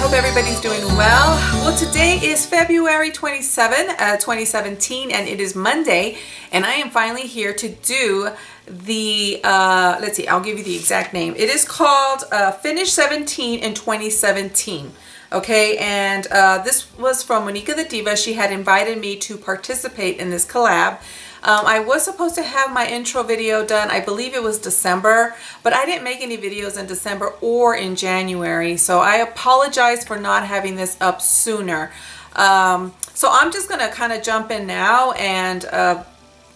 hope everybody's doing well. Well, today is February 27, 2017, and it is Monday, and I am finally here to do the, let's see, I'll give you the exact name. It is called Finish 17 in 2017. Okay, and this was from MonikatheDiva. She had invited me to participate in this collab. I was supposed to have my intro video done, I believe it was December, but I didn't make any videos in December or in January, so I apologize for not having this up sooner. So I'm just going to kind of jump in now and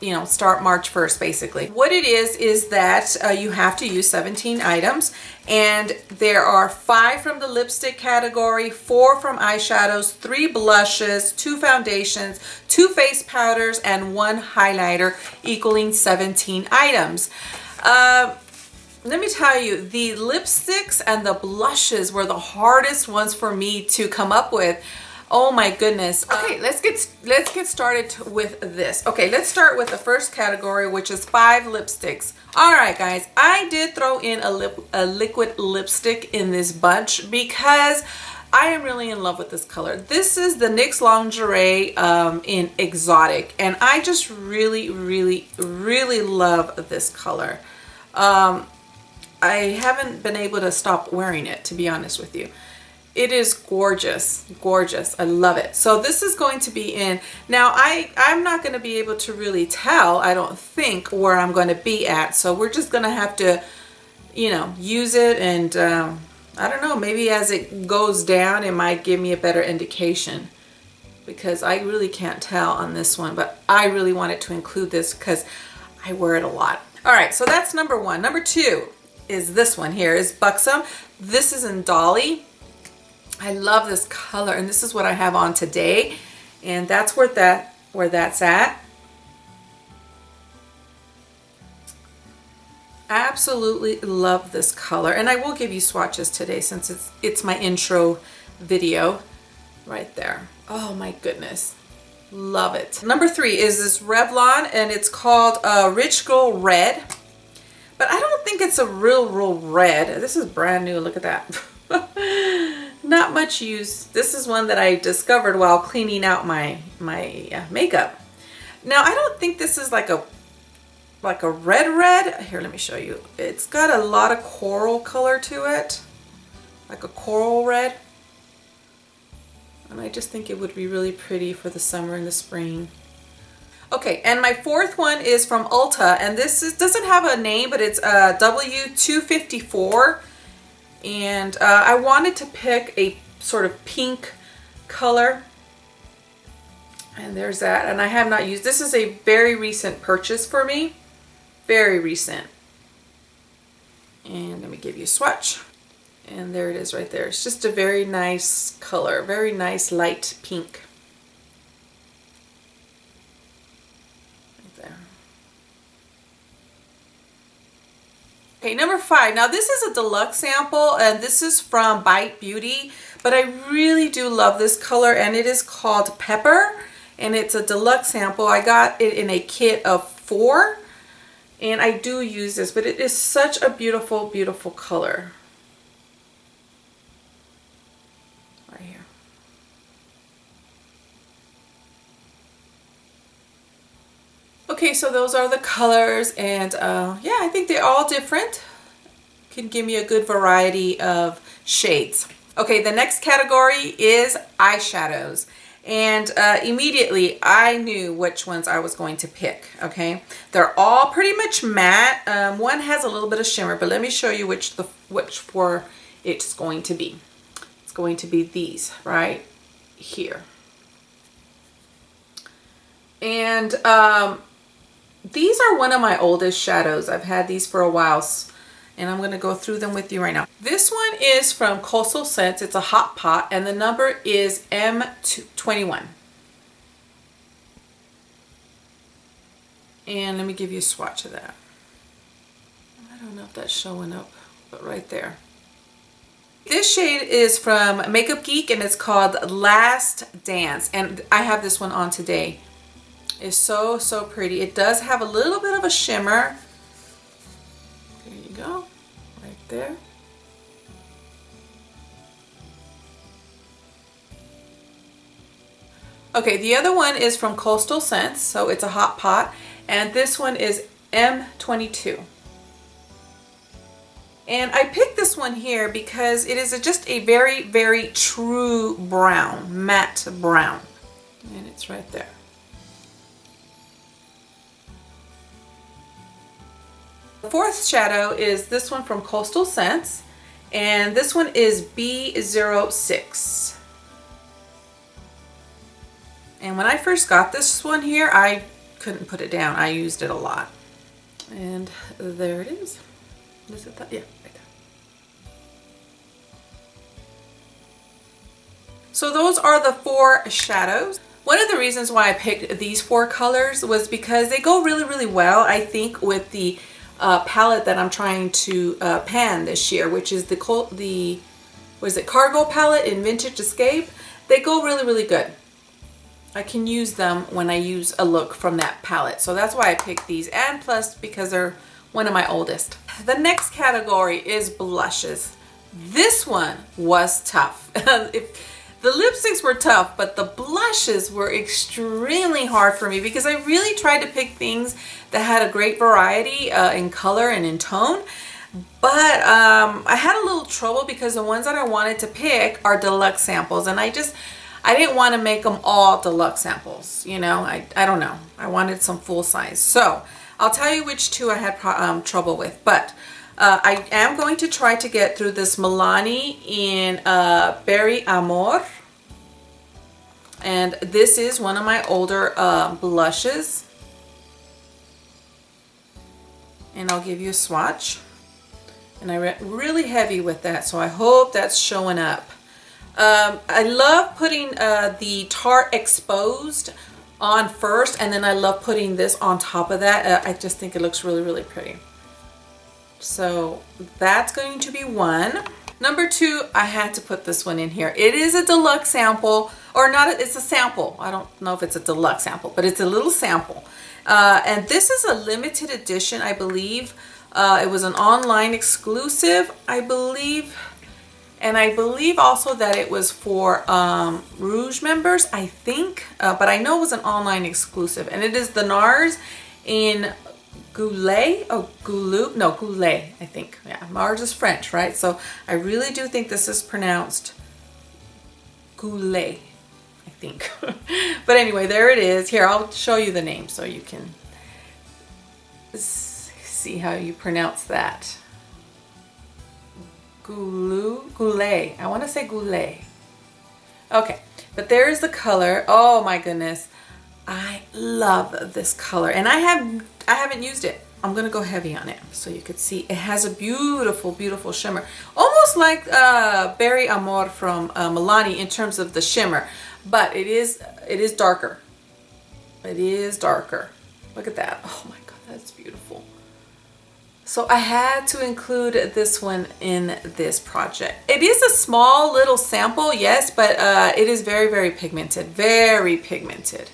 you know, start March 1st basically. What it is that you have to use 17 items, and there are 5 from the lipstick category, 4 from eyeshadows, 3 blushes, 2 foundations, 2 face powders, and 1 highlighter, equaling 17 items. Let me tell you, the lipsticks and the blushes were the hardest ones for me to come up with. Oh my goodness. Okay, let's get started with this. Okay, let's start with the first category, which is 5 lipsticks. All right, guys, I did throw in a liquid lipstick in this bunch because I am really in love with this color. This is the NYX Lingerie in Exotic, and I just really love this color. I haven't been able to stop wearing it, to be honest with you. It is gorgeous, gorgeous. I love it. So this is going to be in, now I'm not going to be able to really tell, I don't think, where I'm going to be at. So we're just going to have to, you know, use it, and I don't know, maybe as it goes down, it might give me a better indication, because I really can't tell on this one, but I really wanted to include this because I wear it a lot. All right, so that's number 1. Number 2 is this one here, is Buxom. This is in Dolly. I love this color, and this is what I have on today, and that's where that's at. Absolutely love this color, and I will give you swatches today since it's my intro video right there. Oh my goodness, love it. Number 3 is this Revlon, and it's called Rich Girl Red, but I don't think it's a real red. This is brand new. Look at that. Not much use. This is one that I discovered while cleaning out my makeup. Now, I don't think this is like a red. Here, let me show you. It's got a lot of coral color to it, like a coral red. And I just think it would be really pretty for the summer and the spring. Okay, and my 4th one is from Ulta, and this doesn't have a name, but it's W254. And I wanted to pick a sort of pink color, and there's that. And I have not used this. Is a very recent purchase for me, very recent. And let me give you a swatch, and there it is right there. It's just a very nice color, very nice light pink. Okay, number 5. Now this is a deluxe sample, and this is from Bite Beauty, but I really do love this color, and it is called Pepper, and it's a deluxe sample. I got it in a kit of 4, and I do use this, but it is such a beautiful, beautiful color. Right here. Okay, so those are the colors, and yeah, I think they're all different. Can give me a good variety of shades. Okay, the next category is eyeshadows, and immediately I knew which ones I was going to pick. Okay, they're all pretty much matte. One has a little bit of shimmer, but let me show you which four it's going to be. It's going to be these right here, and these are one of my oldest shadows. I've had these for a while, and I'm going to go through them with you right now. This one is from Coastal Scents. It's a hot pot, and the number is M21. And let me give you a swatch of that. I don't know if that's showing up, but right there. This shade is from Makeup Geek, and it's called Last Dance, and I have this one on today. It's so pretty. It does have a little bit of a shimmer. There you go, right there. Okay, the other one is from Coastal Scents, so it's a hot pot, and this one is M22. And I picked this one here because it is just a very, very true brown, matte brown, and it's right there. The fourth shadow is this one from Coastal Scents, and this one is B06. And when I first got this one here, I couldn't put it down. I used it a lot. And there it is. Is it that? Yeah, right there. So those are the 4 shadows. One of the reasons why I picked these 4 colors was because they go really, really well, I think, with the palette that I'm trying to pan this year, which is what is it, Cargo palette in Vintage Escape. They go really, really good. I can use them when I use a look from that palette. So that's why I picked these, and plus because they're one of my oldest. The next category is blushes. This one was tough. The lipsticks were tough, but the blushes were extremely hard for me because I really tried to pick things that had a great variety in color and in tone. But I had a little trouble because the ones that I wanted to pick are deluxe samples, and I didn't want to make them all deluxe samples, you know. I don't know. I wanted some full size. So I'll tell you which 2 I had trouble with. But I am going to try to get through this Milani in Berry Amor. And this is one of my older blushes. And I'll give you a swatch. And I went really heavy with that, so I hope that's showing up. I love putting the Tarte Exposed on first, and then I love putting this on top of that. I just think it looks really, really pretty. So that's going to be 1. Number 2, I had to put this one in here. It is a deluxe sample, or not, it's a sample. I don't know if it's a deluxe sample, but it's a little sample. And this is a limited edition, I believe. It was an online exclusive, I believe. And I believe also that it was for Rouge members, I think. But I know it was an online exclusive. And it is the NARS in Goulet. Oh, Goulet. No, Goulet, I think. Yeah, NARS is French, right? So I really do think this is pronounced Goulet, I think. But anyway, there it is. Here, I'll show you the name so you can see how you pronounce that. Goulet. I want to say Goulet. Okay, but there's the color. Oh my goodness, I love this color, and I haven't used it. I'm gonna go heavy on it so you could see. It has a beautiful, beautiful shimmer, almost like Berry Amor from Milani in terms of the shimmer, but it is darker. It is darker. Look at that. Oh my God, that's beautiful. So I had to include this one in this project. It is a small little sample, yes, but it is very, very pigmented, very pigmented.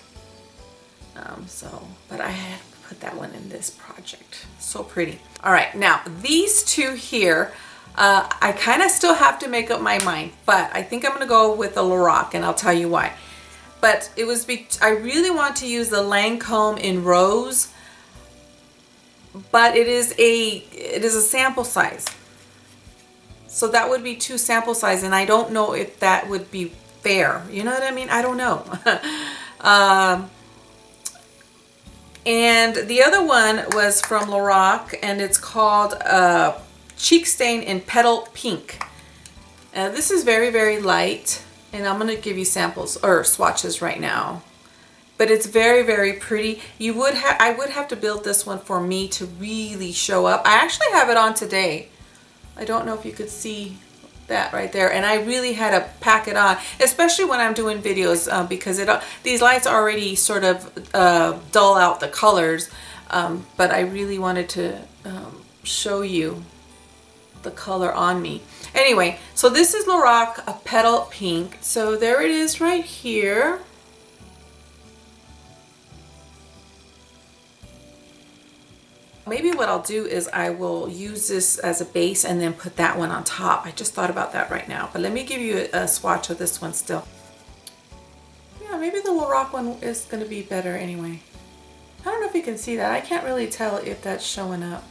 But I had to put that one in this project. So pretty. All right, now these 2 here, I kind of still have to make up my mind, but I think I'm gonna go with the Lorac, and I'll tell you why. But I really want to use the Lancome in Rose, but it is a sample size, so that would be 2 sample size, and I don't know if that would be fair, you know what I mean? I don't know. And the other one was from Lorac, and it's called Cheek Stain in Petal Pink. This is very, very light, and I'm going to give you samples or swatches right now. But it's very, very pretty. I would have to build this one for me to really show up. I actually have it on today. I don't know if you could see that right there. And I really had to pack it on, especially when I'm doing videos, because these lights already sort of dull out the colors. But I really wanted to show you the color on me. Anyway, so this is Lorac, a Petal Pink. So there it is right here. Maybe what I'll do is I will use this as a base and then put that one on top. I just thought about that right now. But let me give you a swatch of this one still. Yeah, maybe the Lorac one is going to be better anyway. I don't know if you can see that. I can't really tell if that's showing up.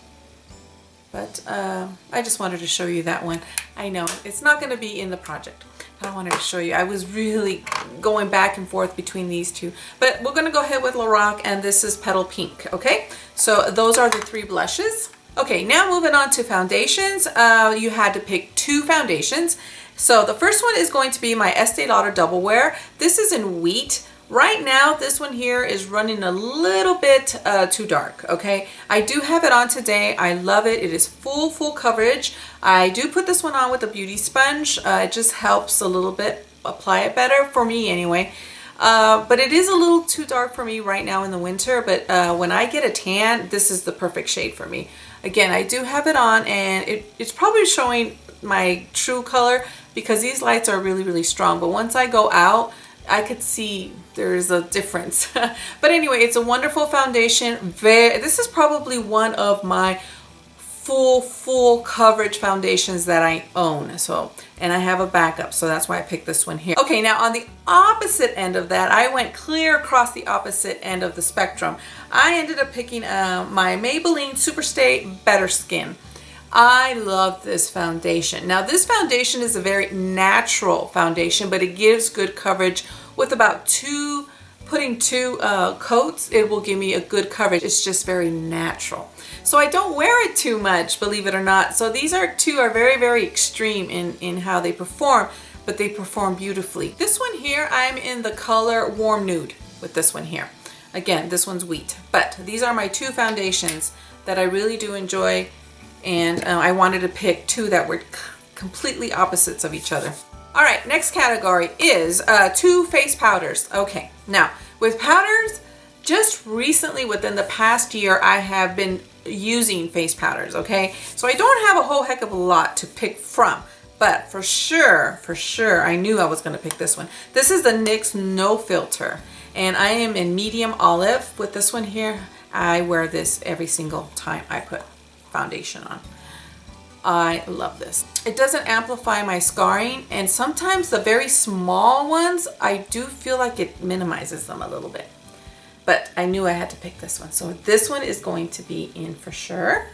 But I just wanted to show you that one. I know it's not going to be in the project. I wanted to show you. I was really going back and forth between these two. But we're going to go ahead with Lorac, and this is Petal Pink, okay? So those are the 3 blushes. Okay, now moving on to foundations. You had to pick 2 foundations. So the first one is going to be my Estee Lauder Double Wear. This is in Wheat. Right now, this one here is running a little bit too dark, okay? I do have it on today. I love it. It is full coverage. I do put this one on with a beauty sponge. It just helps a little bit apply it better for me anyway. But it is a little too dark for me right now in the winter, but when I get a tan, this is the perfect shade for me. Again, I do have it on, and it's probably showing my true color because these lights are really strong. But once I go out, I could see there's a difference. But anyway, it's a wonderful foundation. This is probably one of my full coverage foundations that I own. So, and I have a backup, so that's why I picked this one here. Okay, now on the opposite end of that, I went clear across the opposite end of the spectrum. I ended up picking my Maybelline Superstay Better Skin. I love this foundation. Now this foundation is a very natural foundation, but it gives good coverage with about putting two coats. It will give me a good coverage. It's just very natural. So I don't wear it too much, believe it or not. So these two are very extreme in how they perform, but they perform beautifully. This one here, I'm in the color Warm Nude with this one here. Again, this one's Wheat, but these are my 2 foundations that I really do enjoy. And I wanted to pick 2 that were completely opposites of each other. All right, next category is 2 face powders. Okay, now with powders, just recently within the past year, I have been using face powders, okay? So I don't have a whole heck of a lot to pick from, but for sure, I knew I was gonna pick this one. This is the NYX No Filter, and I am in medium olive with this one here. I wear this every single time I put foundation on. I love this. It doesn't amplify my scarring, and sometimes the very small ones, I do feel like it minimizes them a little bit. But I knew I had to pick this one. So this one is going to be in for sure.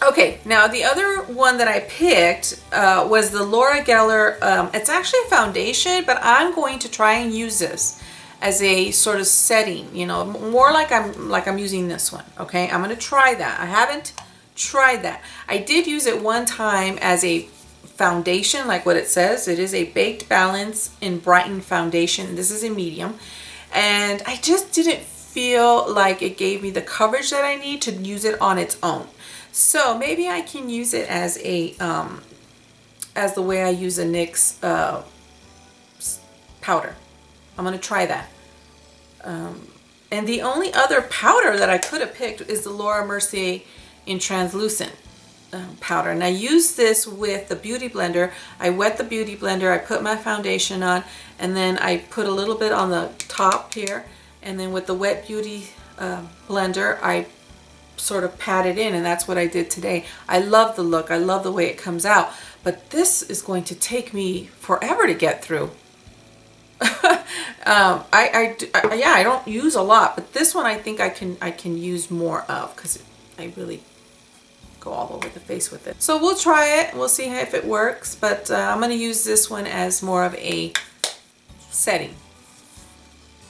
Okay, now the other one that I picked was the Laura Geller. It's actually a foundation, but I'm going to try and use this as a sort of setting, you know, more like I'm using this one, okay? I'm gonna try that. I haven't tried that. I did use it one time as a foundation, like what it says. It is a Baked Balance in Brighten Foundation. This is a medium. And I just didn't feel like it gave me the coverage that I need to use it on its own. So maybe I can use it as a, as the way I use a NYX powder. I'm going to try that. And the only other powder that I could have picked is the Laura Mercier in Translucent powder. And I use this with the Beauty Blender. I wet the Beauty Blender, I put my foundation on, and then I put a little bit on the top here. And then with the Wet Beauty Blender, I sort of pat it in, and that's what I did today. I love the look. I love the way it comes out. But this is going to take me forever to get through. I don't use a lot, but this one I think I can use more of because I really go all over the face with it. So we'll try it. We'll see if it works, but I'm going to use this one as more of a setting.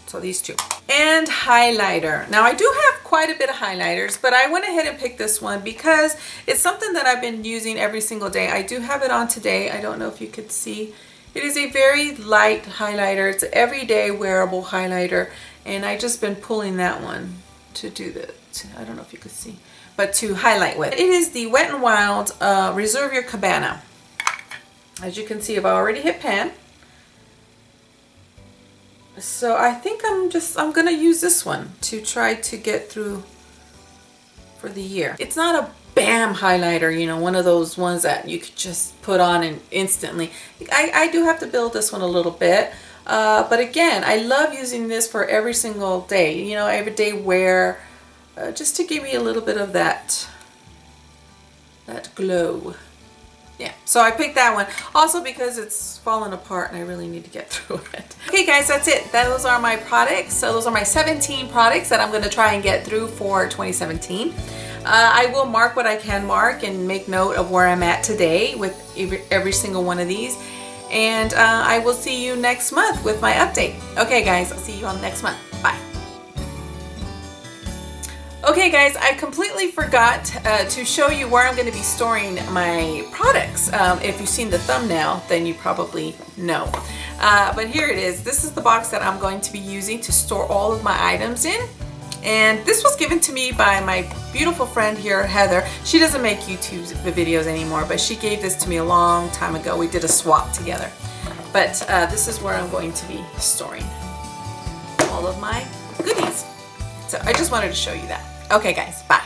So these 2. And highlighter. Now I do have quite a bit of highlighters, but I went ahead and picked this one because it's something that I've been using every single day. I do have it on today. I don't know if you could see. It is a very light highlighter. It's an everyday wearable highlighter, and I just been pulling that one to do I don't know if you could see, but to highlight with. It is the Wet n Wild Reserve Your Cabana. As you can see, I've already hit pan. So I think I'm gonna use this one to try to get through for the year. It's not a bam highlighter, you know, one of those ones that you could just put on and instantly. I do have to build this one a little bit, but again, I love using this for every single day, you know, everyday wear, just to give me a little bit of that glow. Yeah, so I picked that one also because it's falling apart and I really need to get through it. Okay guys, that's it. Those are my products. So those are my 17 products that I'm going to try and get through for 2017. I will mark what I can mark and make note of where I'm at today with every single one of these. And I will see you next month with my update. Okay guys, I'll see you on next month. Bye. Okay guys, I completely forgot to show you where I'm going to be storing my products. If you've seen the thumbnail, then you probably know. But here it is. This is the box that I'm going to be using to store all of my items in. And this was given to me by my beautiful friend here, Heather. She doesn't make YouTube videos anymore, but she gave this to me a long time ago. We did a swap together. But this is where I'm going to be storing all of my goodies. So I just wanted to show you that. Okay guys, bye.